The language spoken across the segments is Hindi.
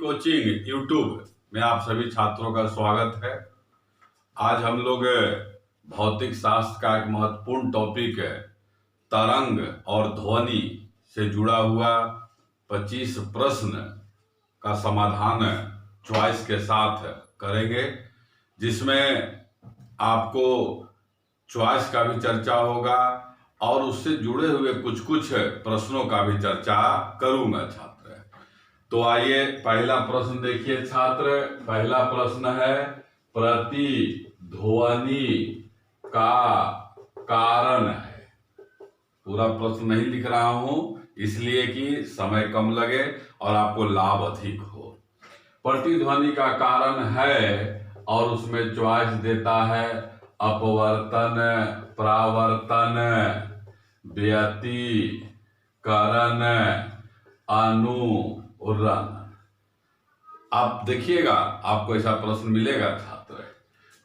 कोचिंग यूट्यूब में आप सभी छात्रों का स्वागत है। आज हम लोग भौतिक शास्त्र का एक महत्वपूर्ण टॉपिक है तरंग और ध्वनि से जुड़ा हुआ 25 प्रश्न का समाधान चॉइस के साथ करेंगे, जिसमें आपको चॉइस का भी चर्चा होगा और उससे जुड़े हुए कुछ प्रश्नों का भी चर्चा करूंगा छात्र। तो आइए पहला प्रश्न देखिए छात्र। पहला प्रश्न है प्रतिध्वनि का कारण है। पूरा प्रश्न नहीं लिख रहा हूं इसलिए कि समय कम लगे और आपको लाभ अधिक हो। प्रतिध्वनि का कारण है और उसमें चॉइस देता है अपवर्तन, परावर्तन, व्यतिकरण, अनुरण। आप देखिएगा आपको ऐसा प्रश्न मिलेगा छात्र।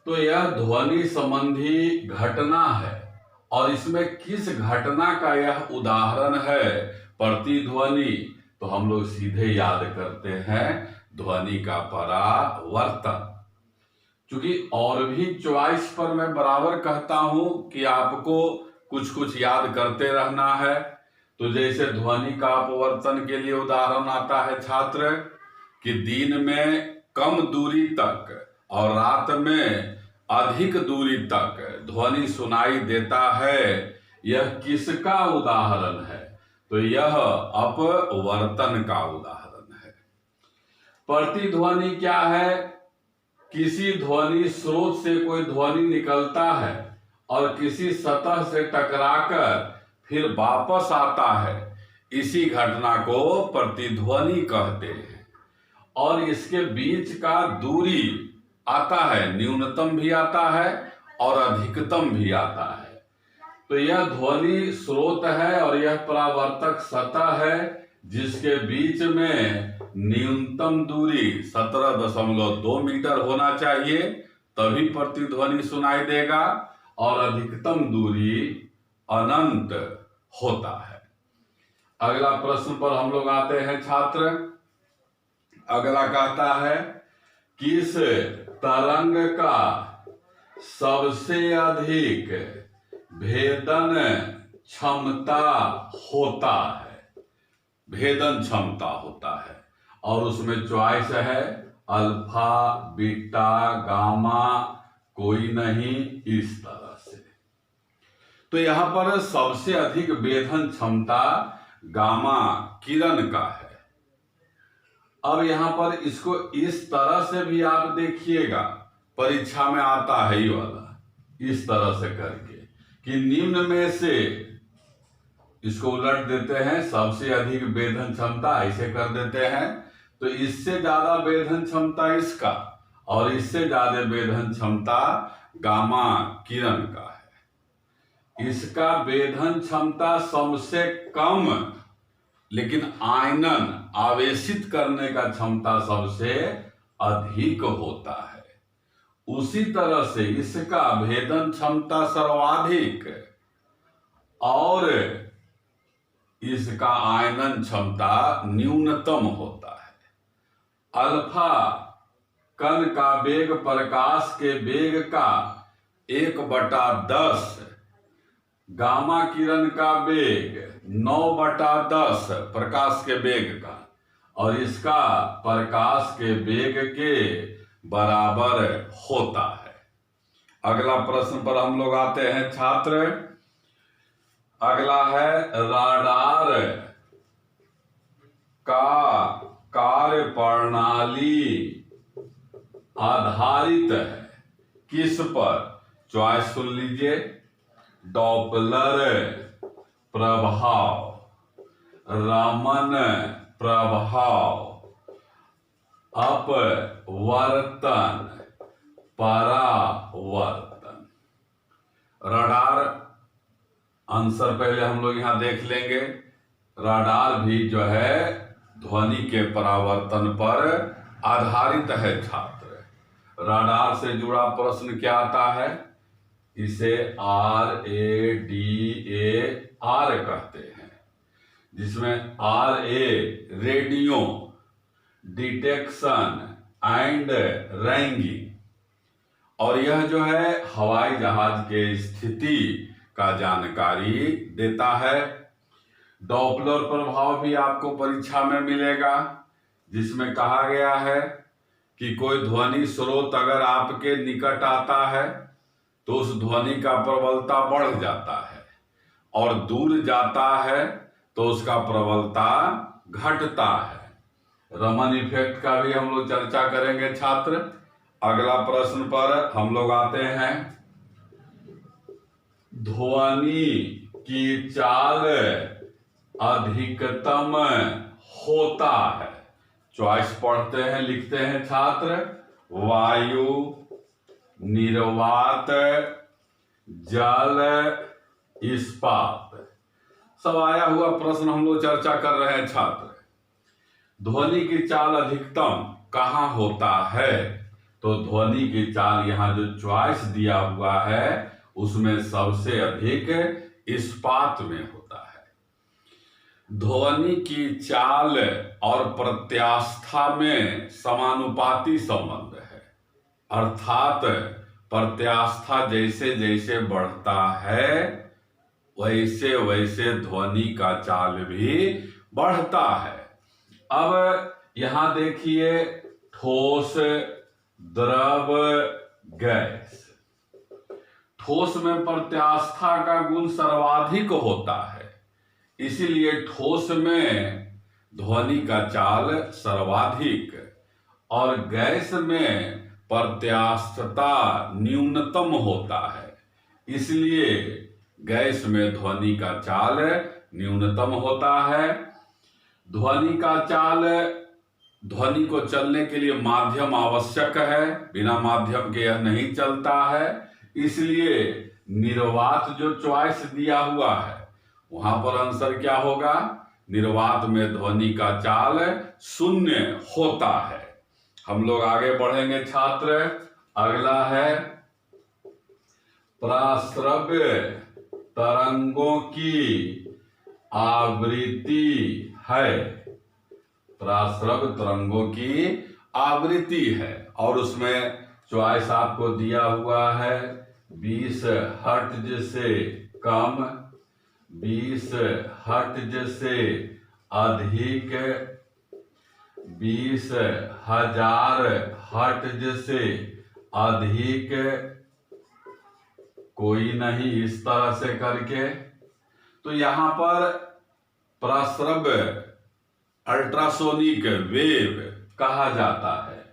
तो यह ध्वनि संबंधी घटना है और इसमें किस घटना का यह उदाहरण है प्रतिध्वनि, तो हम लोग सीधे याद करते हैं ध्वनि का परावर्तन। क्योंकि और भी चॉइस पर मैं बराबर कहता हूं कि आपको कुछ याद करते रहना है। तो जैसे ध्वनि का अपवर्तन के लिए उदाहरण आता है छात्र कि दिन में कम दूरी तक और रात में अधिक दूरी तक ध्वनि सुनाई देता है। यह किसका उदाहरण है? तो यह अपवर्तन का उदाहरण है। प्रतिध्वनि क्या है? किसी ध्वनि स्रोत से कोई ध्वनि निकलता है और किसी सतह से टकराकर फिर वापस आता है, इसी घटना को प्रतिध्वनि कहते हैं। और इसके बीच का दूरी आता है, न्यूनतम भी आता है और अधिकतम भी आता है। तो यह ध्वनि स्रोत है और यह परावर्तक सतह है जिसके बीच में न्यूनतम दूरी 17.2 मीटर होना चाहिए, तभी प्रतिध्वनि सुनाई देगा और अधिकतम दूरी अनंत होता है। अगला प्रश्न पर हम लोग आते हैं छात्र। अगला कहता है किस तरंग का सबसे अधिक भेदन क्षमता होता है? भेदन क्षमता होता है और उसमें चॉइस है अल्फा, बीटा, गामा, कोई नहीं, इस तरह से। तो यहां पर सबसे अधिक भेदन क्षमता गामा किरण का है। अब यहां पर इसको इस तरह से भी आप देखिएगा, परीक्षा में आता है ये वाला, इस तरह से करके कि निम्न में से इसको उलट देते हैं, सबसे अधिक भेदन क्षमता ऐसे कर देते हैं। तो इससे ज्यादा भेदन क्षमता इसका और इससे ज्यादा भेदन क्षमता गामा किरण का है। इसका भेदन क्षमता सबसे कम, लेकिन आयनन आवेशित करने का क्षमता सबसे अधिक होता है। उसी तरह से इसका भेदन क्षमता सर्वाधिक और इसका आयनन क्षमता न्यूनतम होता है। अल्फा कण का वेग प्रकाश के वेग का 1/10, गामा किरण का वेग 9/10 प्रकाश के वेग का, और इसका प्रकाश के वेग के बराबर होता है। अगला प्रश्न पर हम लोग आते हैं छात्र। अगला है रडार का कार्य प्रणाली आधारित है किस पर? चॉइस सुन लीजिए। डॉपलर प्रभाव, रामन प्रभाव, अपवर्तन, परावर्तन। रडार आंसर पहले हम लोग यहां देख लेंगे। रडार भी जो है ध्वनि के परावर्तन पर आधारित है छात्र। रडार से जुड़ा प्रश्न क्या आता है? इसे RADAR कहते हैं, जिसमें RA radio, detection and ragging, और यह जो है हवाई जहाज के स्थिति का जानकारी देता है। डॉपलर प्रभाव भी आपको परीक्षा में मिलेगा, जिसमें कहा गया है कि कोई ध्वनि स्रोत अगर आपके निकट आता है तो उस ध्वनि का प्रबलता बढ़ जाता है, और दूर जाता है तो उसका प्रबलता घटता है। रमन इफेक्ट का भी हम लोग चर्चा करेंगे छात्र। अगला प्रश्न पर हम लोग आते हैं। ध्वनि की चाल अधिकतम होता है, चॉइस पढ़ते हैं, लिखते हैं छात्र। वायु, निर्वात, जल, इस्पात। सब आया हुआ प्रश्न हम लोग चर्चा कर रहे हैं छात्र। ध्वनि की चाल अधिकतम कहाँ होता है? तो ध्वनि की चाल यहाँ जो चॉइस दिया हुआ है उसमें सबसे अधिक इस्पात में होता है। ध्वनि की चाल और प्रत्यास्था में समानुपाती संबंध है, अर्थात प्रत्यास्था जैसे जैसे बढ़ता है वैसे वैसे ध्वनि का चाल भी बढ़ता है। अब यहां देखिए, ठोस, द्रव, गैस। ठोस में प्रत्यास्था का गुण सर्वाधिक होता है, इसीलिए ठोस में ध्वनि का चाल सर्वाधिक, और गैस में प्रत्यास्थता न्यूनतम होता है, इसलिए गैस में ध्वनि का चाल न्यूनतम होता है। ध्वनि का चाल, ध्वनि को चलने के लिए माध्यम आवश्यक है, बिना माध्यम के यह नहीं चलता है, इसलिए निर्वात जो चॉइस दिया हुआ है वहां पर आंसर क्या होगा? निर्वात में ध्वनि का चाल शून्य होता है। हम लोग आगे बढ़ेंगे छात्र। अगला है प्राश्रव्य तरंगों की आवृत्ति है। प्राश्रव्य तरंगों की आवृत्ति है, और उसमें चॉइस आपको दिया हुआ है 20 हर्ट्ज से कम, 20 हर्ट्ज से अधिक, 20,000 हर्ट्ज से अधिक, कोई नहीं, इस तरह से करके। तो यहां पर प्राश्रव्य अल्ट्रासोनिक वेव कहा जाता है,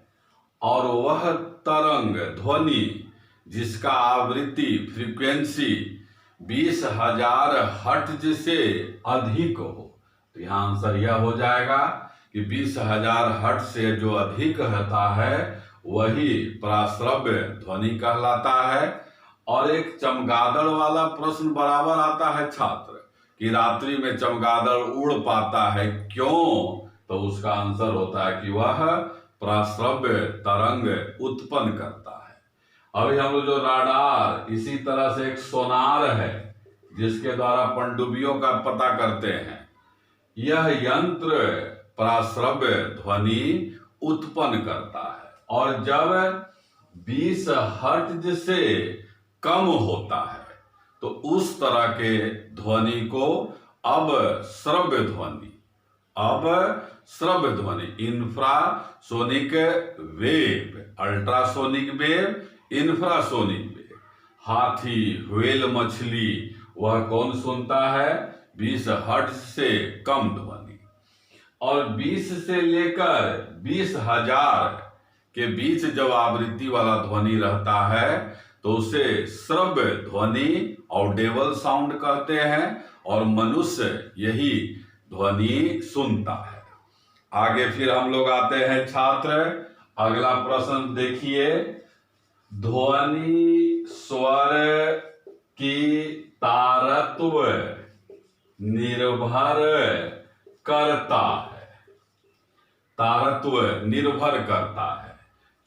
और वह तरंग ध्वनि जिसका आवृत्ति फ्रीक्वेंसी 20,000 हर्ट्ज से अधिक हो। तो यहाँ आंसर यह हो जाएगा कि 20,000 हर्ट्ज से जो अधिक रहता है वही प्राश्रव्य ध्वनि कहलाता है। और एक चमगादड़ वाला प्रश्न बराबर आता है छात्र कि रात्रि में चमगादड़ उड़ पाता है, क्यों? तो उसका आंसर होता है कि वह प्राश्रव्य तरंग उत्पन्न करता है। अभी हम लोग जो राडार, इसी तरह से एक सोनार है जिसके द्वारा पनडुब्बियों का पता करते हैं, यह यंत्र प्राश्रव्य ध्वनि उत्पन्न करता है, और जब 20 हर्ट्ज से कम होता है तो उस तरह के ध्वनि को अब श्रव्य ध्वनि, infrasonic wave, ultrasonic wave, infrasonic wave. हाथी, व्हेल मछली, वह कौन सुनता है? 20 हर्ट्ज से कम ध्वनि। और 20 से लेकर 20,000 के बीच जब आवृत्ति वाला ध्वनि रहता है तो उसे श्रव्य ध्वनि ऑडिबल साउंड कहते हैं, और मनुष्य यही ध्वनि सुनता है। आगे फिर हम लोग आते हैं छात्र। अगला प्रश्न देखिए, ध्वनि स्वर की तारत्व निर्भर करता है। तारत्व निर्भर करता है,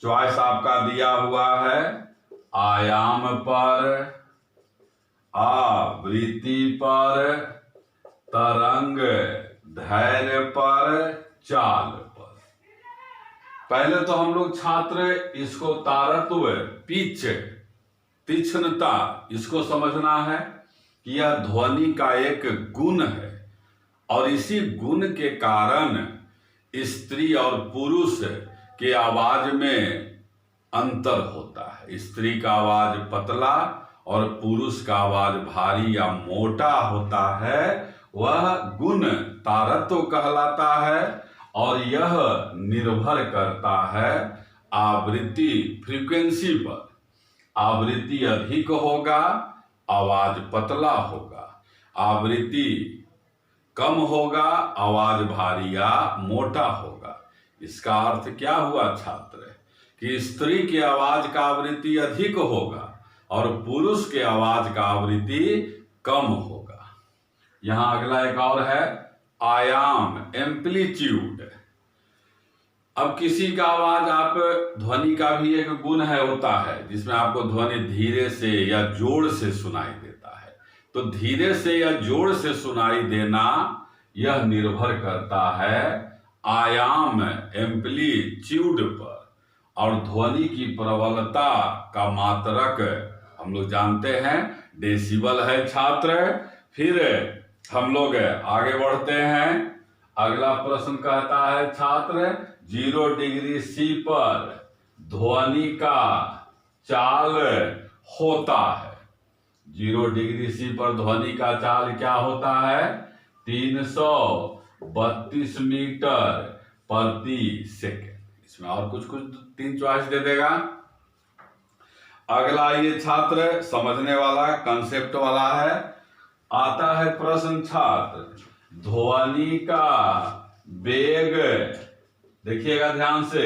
चॉइस आपका दिया हुआ है आयाम पर, आवृत्ति पर, तरंग धैर्य पर, चाल पर। पहले तो हम लोग छात्र इसको तारत्व, पिच, तीक्ष्णता, इसको समझना है कि यह ध्वनि का एक गुण है और इसी गुण के कारण स्त्री और पुरुष के आवाज में अंतर होता है। स्त्री का आवाज पतला और पुरुष का आवाज भारी या मोटा होता है, वह गुण तारत्व कहलाता है और यह निर्भर करता है आवृत्ति, फ्रीक्वेंसी पर। आवृत्ति अधिक होगा, आवाज पतला होगा, आवृत्ति कम होगा, आवाज भारी या मोटा होगा। इसका अर्थ क्या हुआ छात्र कि स्त्री की आवाज का आवृत्ति अधिक होगा और पुरुष के आवाज का आवृत्ति कम होगा। यहां अगला एक और है आयाम, एम्पलीट्यूड। अब किसी का आवाज, आप ध्वनि का भी एक गुण है, होता है जिसमें आपको ध्वनि धीरे से या जोर से सुनाई देता है। तो धीरे से या जोर से सुनाई देना यह निर्भर करता है आयाम, एम्पलीट्यूड पर। और ध्वनि की प्रबलता का मात्रक हम लोग जानते हैं डेसिबल है छात्र। फिर हम लोग आगे बढ़ते हैं। अगला प्रश्न कहता है छात्र 0 डिग्री C पर ध्वनि का चाल होता है। 0 डिग्री C पर ध्वनि का चाल क्या होता है? 332 मीटर प्रति सेकेंड। इसमें और कुछ 3 चॉइस दे देगा। अगला ये छात्र समझने वाला, कंसेप्ट वाला है। आता है प्रश्न छात्र, ध्वनि का वेग, देखिएगा ध्यान से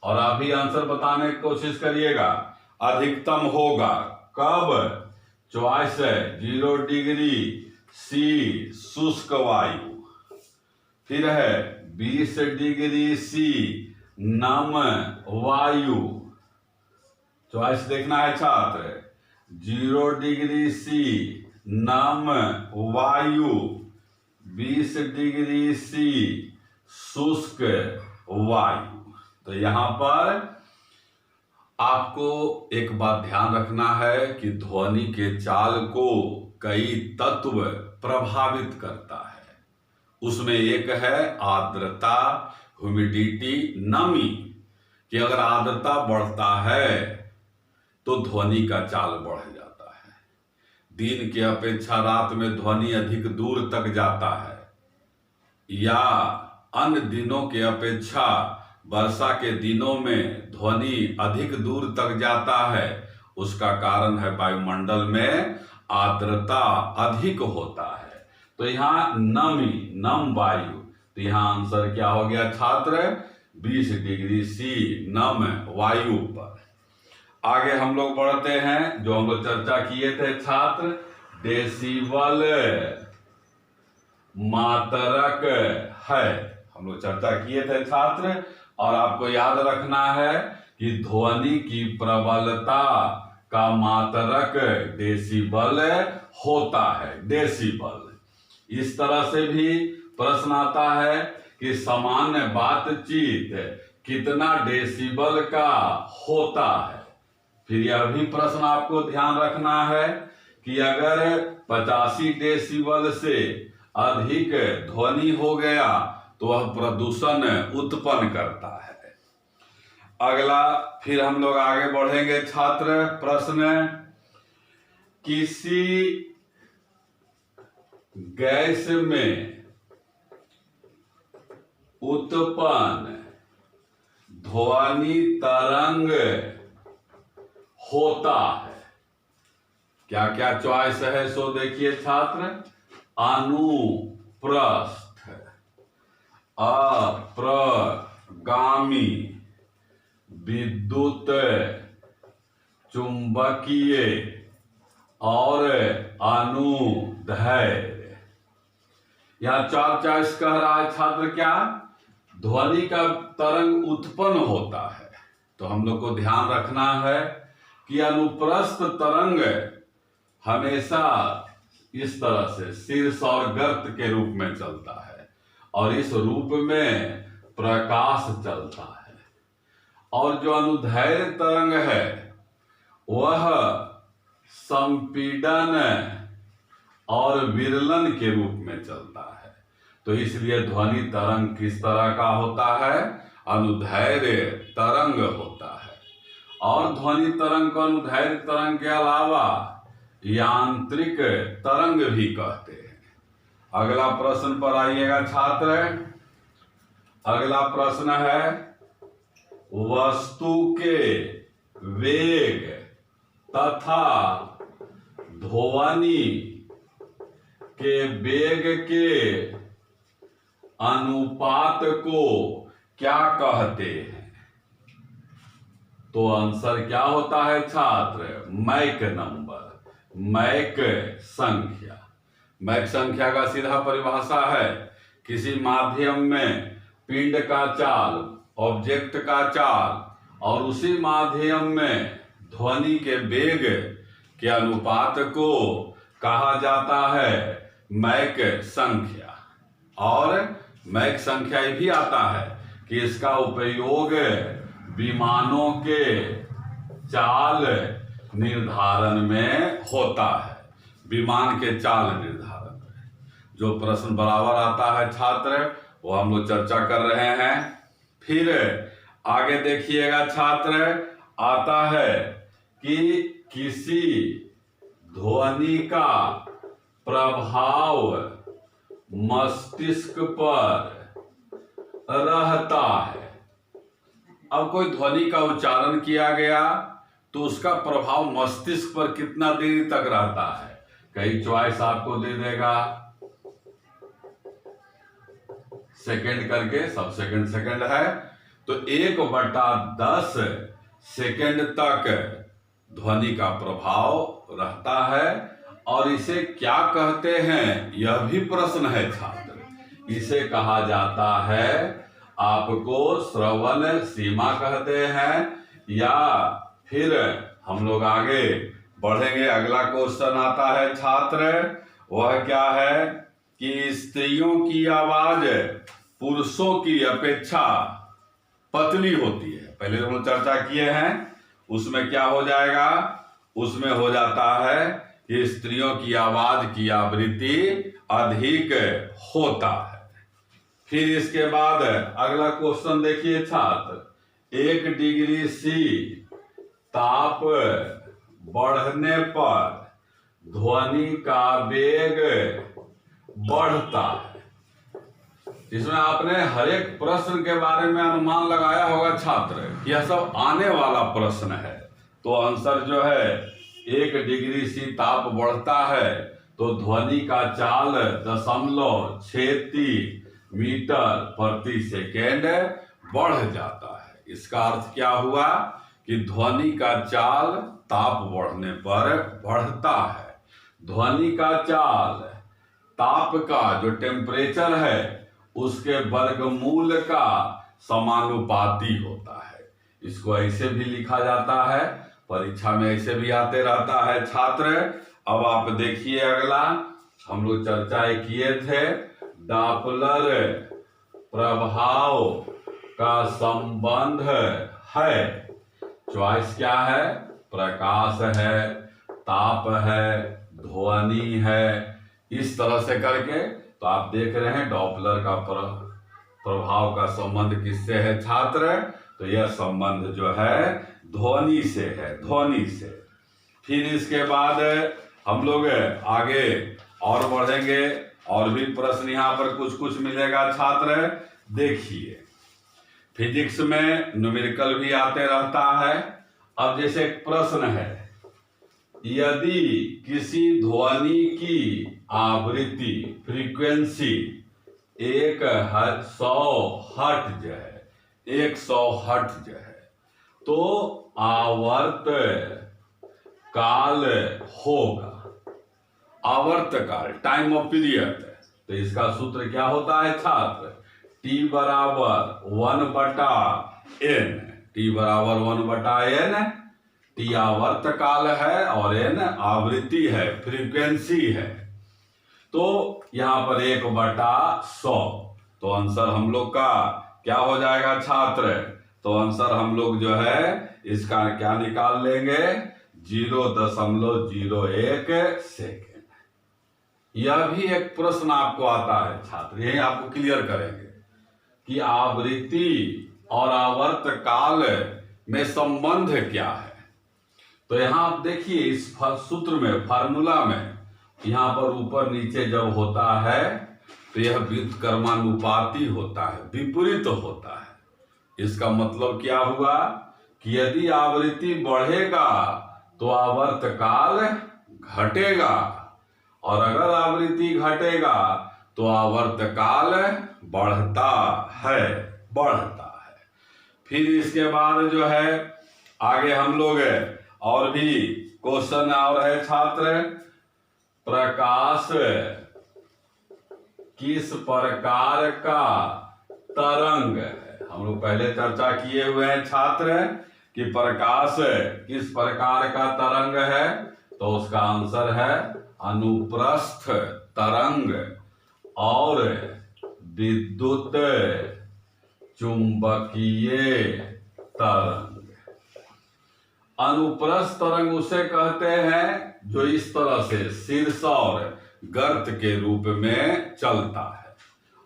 और आप भी आंसर बताने की कोशिश करिएगा, अधिकतम होगा कब? चॉइस है 0 डिग्री C शुष्क वायु, फिर है 20 डिग्री C नम वायु। चॉइस देखना है छात्र, 0 डिग्री C नम वायु, 20 डिग्री C शुष्क वायु। तो यहां पर आपको एक बात ध्यान रखना है कि ध्वनि के चाल को कई तत्व प्रभावित करता है। उसमें एक है आर्द्रता, ह्यूमिडिटी, नमी, कि अगर आर्द्रता बढ़ता है तो ध्वनि का चाल बढ़ जाता है। दिन की अपेक्षा रात में ध्वनि अधिक दूर तक जाता है, या अन्य दिनों के अपेक्षा वर्षा के दिनों में ध्वनि अधिक दूर तक जाता है। उसका कारण है वायुमंडल में आर्द्रता अधिक होता है। तो यहाँ नमी, नम वायु, तो यहाँ आंसर क्या हो गया छात्र? 20 डिग्री C नम वायु पर। आगे हम लोग बढ़ते हैं, जो हम लोग चर्चा किए थे छात्र, डेसिबल मात्रक है, हम लोग चर्चा किए थे छात्र। और आपको याद रखना है कि ध्वनि की प्रबलता का मात्रक डेसिबल होता है, डेसिबल। इस तरह से भी प्रश्न आता है कि सामान्य बातचीत कितना डेसिबल का होता है। फिर यह भी प्रश्न आपको ध्यान रखना है कि अगर 85 डेसिबल से अधिक ध्वनि हो गया तो वह प्रदूषण उत्पन्न करता है। अगला फिर हम लोग आगे बढ़ेंगे छात्र। प्रश्न, किसी गैस में उत्पन्न ध्वनि तरंग होता है, क्या क्या चॉइस है सो देखिए छात्र। अनुप्रस्थ, अप्रगामी, विद्युत चुंबकीय और अनुदैर्घ्य। यह 4 चॉइस कह रहा है छात्र क्या? ध्वनि का तरंग उत्पन्न होता है। तो हम लोग को ध्यान रखना है कि अनुप्रस्थ तरंग हमेशा इस तरह से शीर्ष और गर्त के रूप में चलता है और इस रूप में प्रकाश चलता है। और जो अनुदैर्घ्य तरंग है वह संपीड़न और विरलन के रूप में चलता है। तो इसलिए ध्वनि तरंग किस तरह का होता है? अनुदैर्घ्य तरंग होता है। और ध्वनि तरंग को अनुदैर्घ्य तरंग के अलावा यांत्रिक तरंग भी कहते हैं। अगला प्रश्न पर आइएगा छात्र। अगला प्रश्न है, वस्तु के वेग तथा ध्वनि के वेग के अनुपात को क्या कहते हैं? तो आंसर क्या होता है छात्र? मैक नंबर, मैक संख्या। मैक संख्या का सीधा परिभाषा है किसी माध्यम में पिंड का चाल, ऑब्जेक्ट का चाल और उसी माध्यम में ध्वनि के वेग के अनुपात को कहा जाता है मैक संख्या। और मैक संख्या ये भी आता है कि इसका उपयोग विमानों के चाल निर्धारण में होता है। विमान के चाल निर्धारण में जो प्रश्न बराबर आता है छात्र, वो हम लोग चर्चा कर रहे हैं। फिर आगे देखिएगा छात्र, आता है कि किसी ध्वनि का प्रभाव मस्तिष्क पर रहता है। अब कोई ध्वनि का उच्चारण किया गया तो उसका प्रभाव मस्तिष्क पर कितना देर तक रहता है? कई चॉइस आपको दे देगा, सेकंड करके, सब सेकंड है। तो 1/10 सेकंड तक ध्वनि का प्रभाव रहता है। और इसे क्या कहते हैं, यह भी प्रश्न है छात्र। इसे कहा जाता है, आपको श्रवण सीमा कहते हैं, या फिर हम लोग आगे बढ़ेंगे। अगला क्वेश्चन आता है छात्र, वह क्या है कि स्त्रियों की आवाज पुरुषों की अपेक्षा पतली होती है। पहले हम लोग चर्चा किए हैं, उसमें क्या हो जाएगा? उसमें हो जाता है कि स्त्रियों की आवाज की आवृत्ति अधिक होता है। फिर इसके बाद अगला क्वेश्चन देखिए छात्र, 1 डिग्री सी ताप बढ़ने पर ध्वनि का वेग बढ़ता है। इसमें आपने हर एक प्रश्न के बारे में अनुमान लगाया होगा छात्र, यह सब आने वाला प्रश्न है। तो आंसर जो है 1 डिग्री सी ताप बढ़ता है तो ध्वनि का चाल 0.63 मीटर प्रति सेकेंड बढ़ जाता है। इसका अर्थ क्या हुआ कि ध्वनि का चाल ताप बढ़ने पर बढ़ता है। ध्वनि का चाल ताप का जो टेम्परेचर है उसके वर्गमूल का समानुपाती होता है। इसको ऐसे भी लिखा जाता है, परीक्षा में ऐसे भी आते रहता है छात्र। अब आप देखिए अगला, हम लोग चर्चा किए थे डॉपलर प्रभाव का संबंध है। चॉइस क्या है? प्रकाश है, ताप है, ध्वनि है, इस तरह से करके। तो आप देख रहे हैं डॉपलर का प्रभाव का संबंध किससे है छात्र? तो यह संबंध जो है ध्वनि से है, ध्वनि से। फिर इसके बाद हम लोग आगे और बढ़ेंगे, और भी प्रश्न यहाँ पर कुछ मिलेगा छात्र। देखिए, फिजिक्स में न्यूमेरिकल भी आते रहता है। अब जैसे एक प्रश्न है, यदि किसी ध्वनि की आवृत्ति फ्रीक्वेंसी 100 हर्ट्ज है, 100 हर्ट्ज है, तो आवर्त काल होगा। आवर्त काल, टाइम ऑफ पीरियड। तो इसका सूत्र क्या होता है छात्र? T बराबर 1/n। T बराबर 1/n। T आवर्त काल है और n आवृत्ति है, फ्रीक्वेंसी है। तो यहाँ पर 1/100। तो आंसर हम लोग का क्या हो जाएगा छात्र? तो आंसर हम लोग जो है इसका क्या निकाल लेंगे, 0.01 सेकेंड। यह भी एक प्रश्न आपको आता है छात्र, यही आपको क्लियर करेंगे कि आवृत्ति और आवर्त काल में संबंध क्या है। तो यहां आप देखिए इस सूत्र में, फार्मूला में, यहां पर ऊपर नीचे जब होता है तो यह व्युत्क्रमानुपाती होता है, विपरीत होता है। इसका मतलब क्या हुआ कि यदि आवृत्ति बढ़ेगा तो आवर्त काल घटेगा, और अगर आवृत्ति घटेगा तो आवर्त काल बढ़ता है। फिर इसके बाद जो है आगे हम लोग और भी क्वेश्चन और है छात्र, प्रकाश किस प्रकार का तरंग है। हम लोग पहले चर्चा किए हुए हैं छात्र कि प्रकाश किस प्रकार का तरंग है, तो उसका आंसर है अनुप्रस्थ तरंग और विद्युत चुंबकीय तरंग। अनुप्रस्थ तरंग उसे कहते हैं जो इस तरह से शीर्ष और गर्त के रूप में चलता है,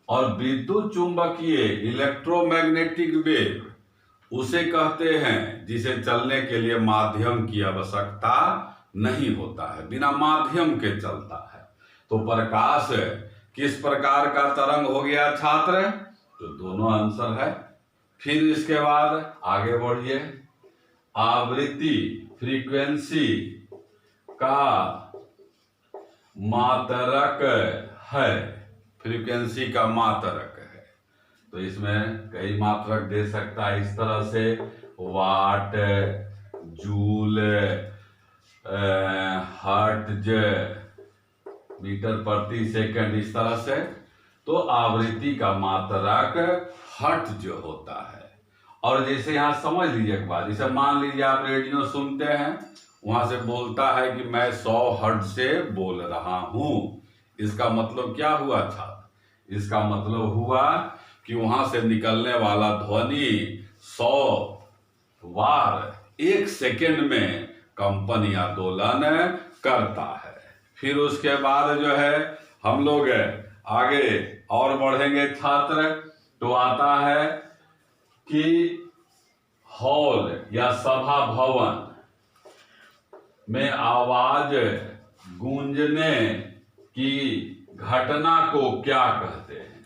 और विद्युत चुंबकीय इलेक्ट्रोमैग्नेटिक वेव उसे कहते हैं जिसे चलने के लिए माध्यम की आवश्यकता नहीं होता है, बिना माध्यम के चलता है। तो प्रकाश किस प्रकार का तरंग हो गया छात्र, तो दोनों आंसर है। फिर इसके बाद आगे बढ़िए, आवृत्ति फ्रीक्वेंसी का मात्रक है, फ्रीक्वेंसी का मात्रक है। तो इसमें कई मात्रक दे सकता है, इस तरह से वाट, जूल, हर्ट्ज, मीटर प्रति सेकंड, इस तरह से। तो आवृत्ति का मात्रक हर्ट्ज होता है। और जैसे यहाँ समझ लीजिए एक बात, जैसे मान लीजिए आप रेडियो सुनते हैं, वहां से बोलता है कि मैं 100 हर्ट्ज से बोल रहा हूं। इसका मतलब क्या हुआ छात्र, इसका मतलब हुआ कि वहां से निकलने वाला ध्वनि 100 बार 1 सेकेंड में कंपन या दोलन करता है। फिर उसके बाद जो है हम लोग आगे और बढ़ेंगे छात्र, तो आता है कि हॉल या सभा भवन में आवाज गूंजने की घटना को क्या कहते हैं।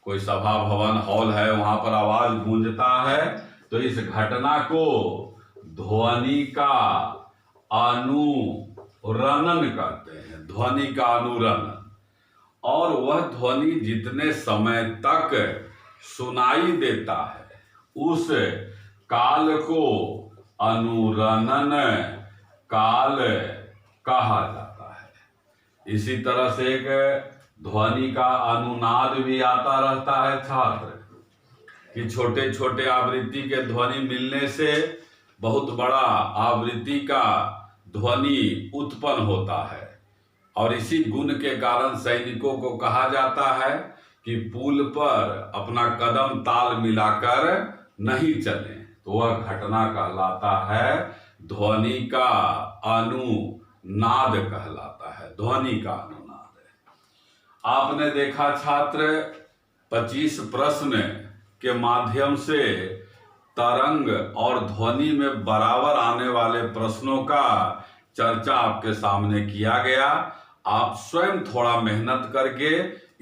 कोई सभा भवन हॉल है, वहां पर आवाज गूंजता है, तो इस घटना को ध्वनि का अनुरणन कहते हैं, ध्वनि का अनुरणन। और वह ध्वनि जितने समय तक सुनाई देता है उस काल को अनुरणन काल कहा जाता है। इसी तरह से एक ध्वनि का अनुनाद भी आता रहता है छात्र, कि छोटे छोटे आवृत्ति के ध्वनि मिलने से बहुत बड़ा आवृत्ति का ध्वनि उत्पन्न होता है। और इसी गुण के कारण सैनिकों को कहा जाता है कि पुल पर अपना कदम ताल मिलाकर नहीं चलें, तो वह घटना कहलाता है ध्वनि का अनुनाद कहलाता है, ध्वनि का अनुनाद। आपने देखा छात्र 25 प्रश्न के माध्यम से तरंग और ध्वनि में बराबर आने वाले प्रश्नों का चर्चा आपके सामने किया गया। आप स्वयं थोड़ा मेहनत करके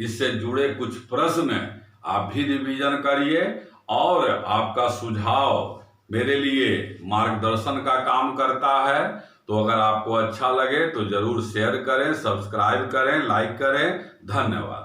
इससे जुड़े कुछ प्रश्न आप भी रिवीजन करिए, और आपका सुझाव मेरे लिए मार्गदर्शन का काम करता है। तो अगर आपको अच्छा लगे तो जरूर शेयर करें, सब्सक्राइब करें, लाइक करें। धन्यवाद।